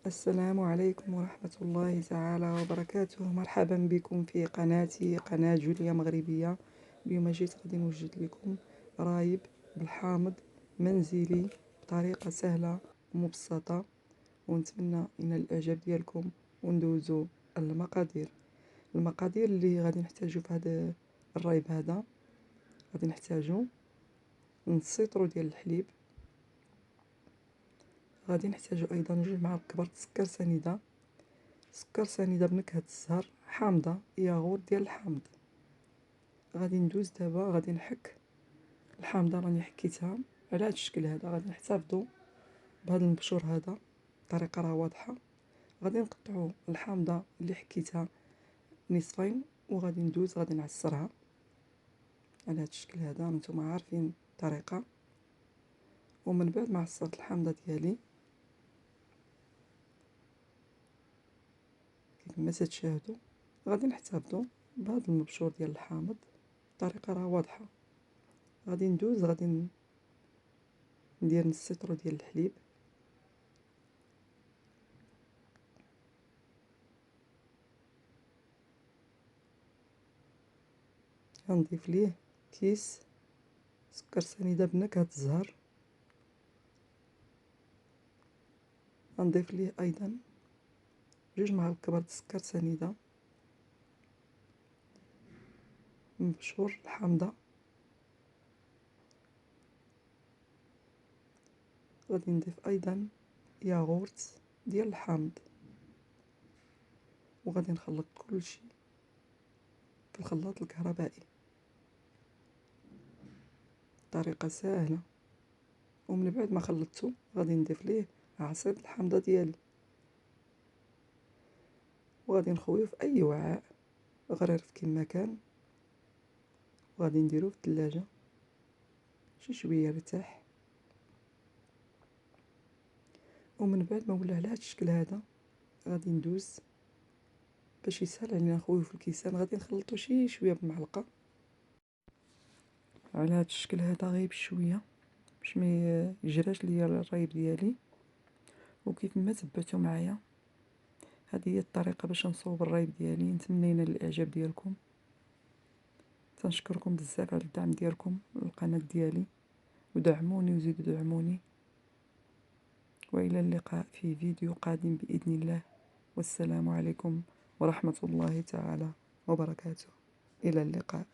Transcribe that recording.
السلام عليكم ورحمة الله تعالى وبركاته. مرحبا بكم في قناتي، قناة جوليا مغربية. اليوم جيت غادي نوجد لكم رايب بالحامض منزلي بطريقة سهلة ومبسطة، ونتمنى ان الاعجاب ديالكم. وندوزو المقادير اللي غادي نحتاجو في هذا الرايب هذا. غادي نحتاجو نص لتر ديال الحليب، غادي نحتاجو ايضا 2 معالق كبار سكر سنيده بنكهه الزهر حامضه، ياغورت ديال الحامض. غادي ندوز دابا، غادي نحك الحامضه، راني حكيتها على هذا الشكل هذا. غادي نحتفظوا بهذا المبشور هذا، الطريقه راه واضحه. غادي نقطعوا الحامضه اللي حكيتها نصفين، وغادي ندوز غادي نعصرها على هذا الشكل هذا. نتوما عارفين الطريقه. ومن بعد ما عصرت الحامضه ديالي كما تشاهدوا، غادي نحتفظوا بهذا المبشور ديال الحامض. الطريقه راه واضحه. غادي ندوز، غادي ندير نص لتر ديال الحليب، غنضيف ليه كيس سكر سنيده بنكهه الزهر، غنضيف ليه ايضا 2 معالق كبار سكر سنيده، مبشور الحامضه. غادي نضيف ايضا ياغورت ديال الحامض، وغادي نخلط كل شيء في الخلاط الكهربائي. طريقه سهله. ومن بعد ما خلطته غادي نضيف ليه عصير الحامضه ديالي، وغادي نخويه في اي وعاء غرير كما كان، وغادي نديروه في الثلاجه شي شويه يرتاح. ومن بعد ما ولا على هذا الشكل هذا، غادي ندوز باش يسهل علينا نخويه في الكيسان. غادي نخلطو شي شويه بالمعلقه على هذا الشكل هذا، غير بشويه باش ما يجراش ليا الرايب ديالي. وكيف ما تبعتوا معايا، هذه هي الطريقه باش نصوب الرايب ديالي. نتمنى ينال الاعجاب ديالكم. تنشكركم بزاف على الدعم ديالكم للقناه ديالي، ودعموني وزيدوا دعموني. والى اللقاء في فيديو قادم باذن الله. والسلام عليكم ورحمه الله تعالى وبركاته. الى اللقاء.